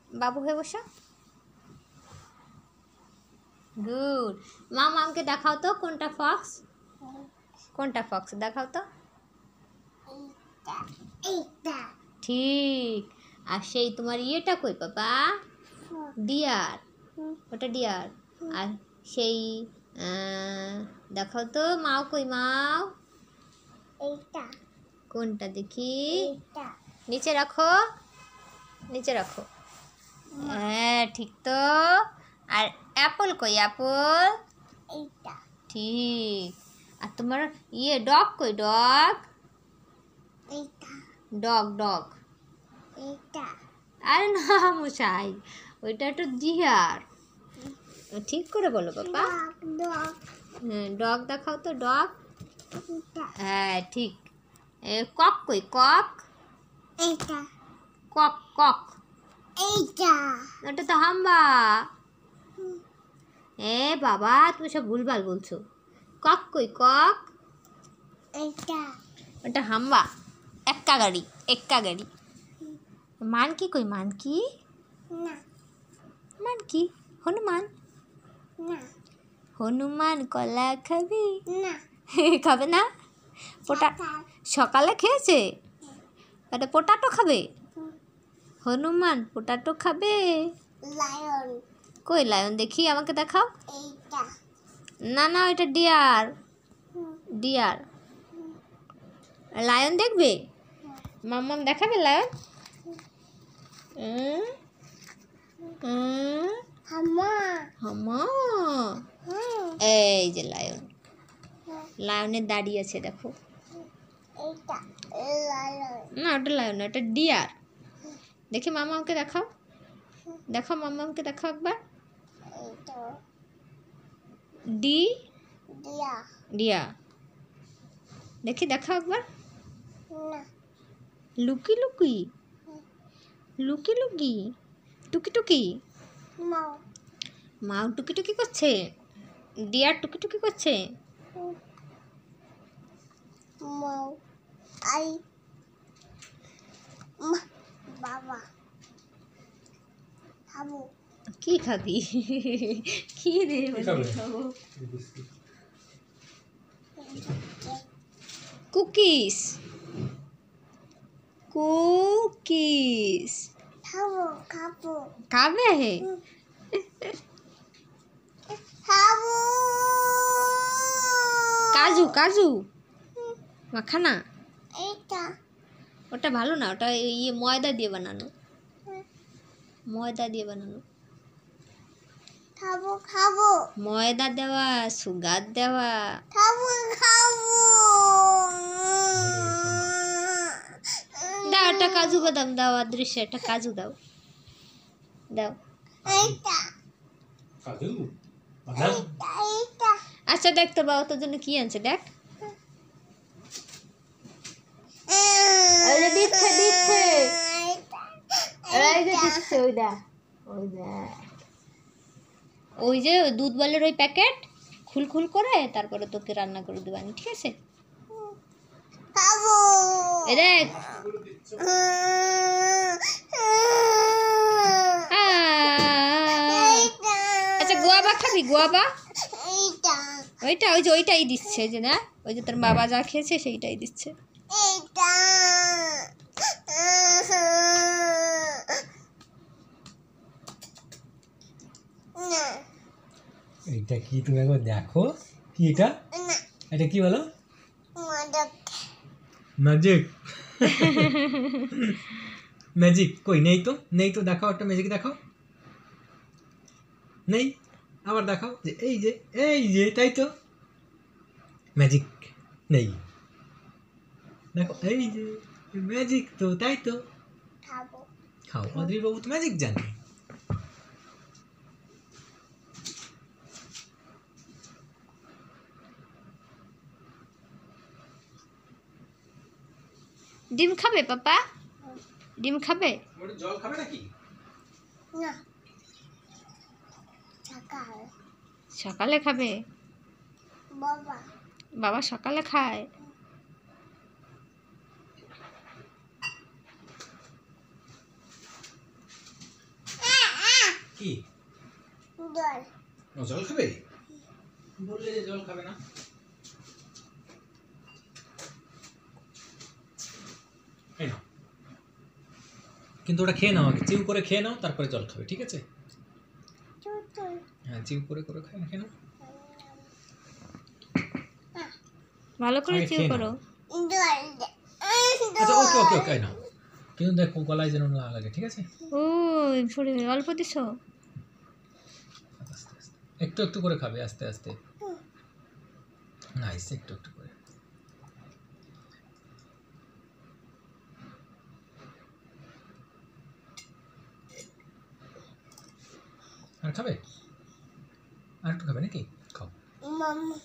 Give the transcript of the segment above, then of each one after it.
বাবু হয়ে বসো। গুড। মামকে দেখাও তো কোনটা ফক্স, কোনটা ফক্স দেখাও তো। ঠিক। আর সেই তোমার ইয়েটা কই বাবা? ডিয়ার, ওটা ডিয়ার। আর সেই দেখাও তো মাও কই, মাও কোনটা দেখি? নিচে রাখো, নিচে রাখো। হ্যাঁ ঠিক তো। আর অ্যাপল কই? অ্যাপল ঠিক। আর তোমার ইয়ে ডগ কই? Dog, dog dog. আরে না মশাই, ওইটা একটু ডিয়ার। ঠিক করে বলো বাবা। হ্যাঁ ডগ দেখাও তো, ডগ। হ্যাঁ ঠিক। কক কই? কক, কক কক। ওটা তো হাম্বা। এ বাবা তুমি সব ভুলভাল বলছো। কক কই? কক, ওটা হাম্বা। এক্কা গাড়ি, এক্কা গাড়ি। মানকি কই? Monkey, monkey. হনুমান, হনুমান কলা খাবি? খাবে না। পোটা সকালে খেয়েছে, এটা পোটাটো খাবে। হনুমান পোটাটো খাবে। কই লায়ন দেখি, আমাকে দেখাও। না না ওইটা ডিয়ার, ডিয়ার। লায়ন দেখবে? মাম্মাম দেখাবে লায়ন? হামা। এই যে লায়ন, লায়নের দাড়ি আছে দেখো। না ওটা লায়ন না, ওটা ডিয়ার। দেখি মামাকে দেখাও, দেখাও মামাকে দেখাও একবার। ডি, ডিয়া দেখি দেখাও একবার। লুকি লুকি, লুকি লুকি, টুকি টুকি। মাও টুকি টুকি করছে, ডিয়ার টুকি টুকি করছে। বাবা খাবো। কি খাবি? কি রে খাবো? কুকিজ, কুকিজ খাবো খাবো খাবে। খাবো। কাজু, কাজু মাখানা। এইটা ওটা ভালো না, ওটা ইয়ে ময়দা দিয়ে বানানো, ময়দা দিয়ে বানানো। খাবো খাবো ময়দা দেওয়া, সুগার দেওয়া। খাবো খাবো। দাও একটা কাজু বাদাম দাও, অদৃশ্য একটা কাজু দাও, দাও। এইটা কাজু বাদাম। এইটা আচ্ছা দেখ তোর বাবা তোর জন্য কি আনছে দেখ। ওই দিচ্ছে দিচ্ছে, ওই যে দিচ্ছে, ওই দেখ, ওই দেখ, ওই যে দুধ বলের ওই প্যাকেট খুল খুল করে তারপরে তোকে রান্না করে দেবানি, ঠিক আছে? খাবো। এ দেখ আচ্ছা গোয়াবা খাবি? গোয়াবা এইটা ওইটা, ওই যে ওইটাই দিচ্ছে যে, না ওই যে তোর বাবা যা খেয়েছে সেইটাই দিচ্ছে। এইটা না এইটা কি তুমি একবার দেখো, কি এটা? না এটা কি বলো? মাদক ম্যাজিক। ম্যাজিক কই? নেই তো, নেই তো, দেখাও একটা ম্যাজিক দেখাও। নেই, আবার দেখাও। যে এই যে তাই তো, ম্যাজিক নেই। দেখো এই যে ম্যাজিক তো, তাই তো। খাবো। খাও, অদ্রি বাবু তো ম্যাজিক জানে। ডিম খাবে পাপা? ডিম খাবে? জল খাবে নাকি? না সকাল সকালে খাবে। বাবা বাবা সকালে খায়। কি জল ও জল খাবে বললে যে জল খাবে না এই নাও কিন্তু ওটা খেয়ে নাও আগে চিউ করে খেয়ে নাও তারপরে জল খাবে ঠিক আছে চুচুই হ্যাঁ চিউ করে করে খেয়ে নাও ভালো করে আগে চিউ খেয়ে করো জল আচ্ছা ওকে ওকে ওকে নাও কিন্তু দেখো গলায় যেন না লাগে ঠিক আছে ও পড়ে অল্প দিছো আস্তে আস্তে একটু একটু করে খাবে আস্তে আস্তে নাইস একটু একটু করে আর খাবে আর একটু খাবে নাকি খাও মাম্মা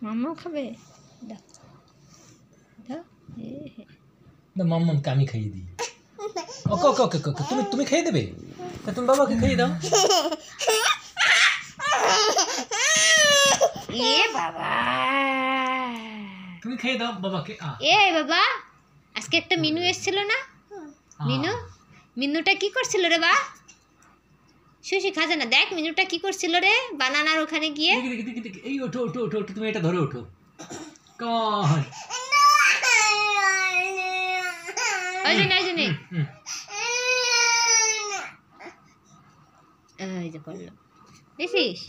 মাম্মাও খাবে দাও দাও এ হে। না মাম্মামকে আমি খাইয়ে দিই ওকে ওকে ওকে ওকে তুমি তুমি খাইয়ে দেবে তা তুমি বাবাকে খাইয়ে দাও এ বাবা তুমি খাইয়ে দাও বাবাকে এ বাবা আজকে একটা মিনু এসেছিল না মিনু মিনুটা কি করছিল রে বা সুশি খাজা না দেখ মিনুটা কি করছিল রে বানানার ওখানে গিয়ে দেখি দেখি দেখি দেখি এই ওঠো ওঠো ওঠো ওঠো তুমি এটা ধরে ওঠো কন ওই জন্য এই যে পড়লো দেখিস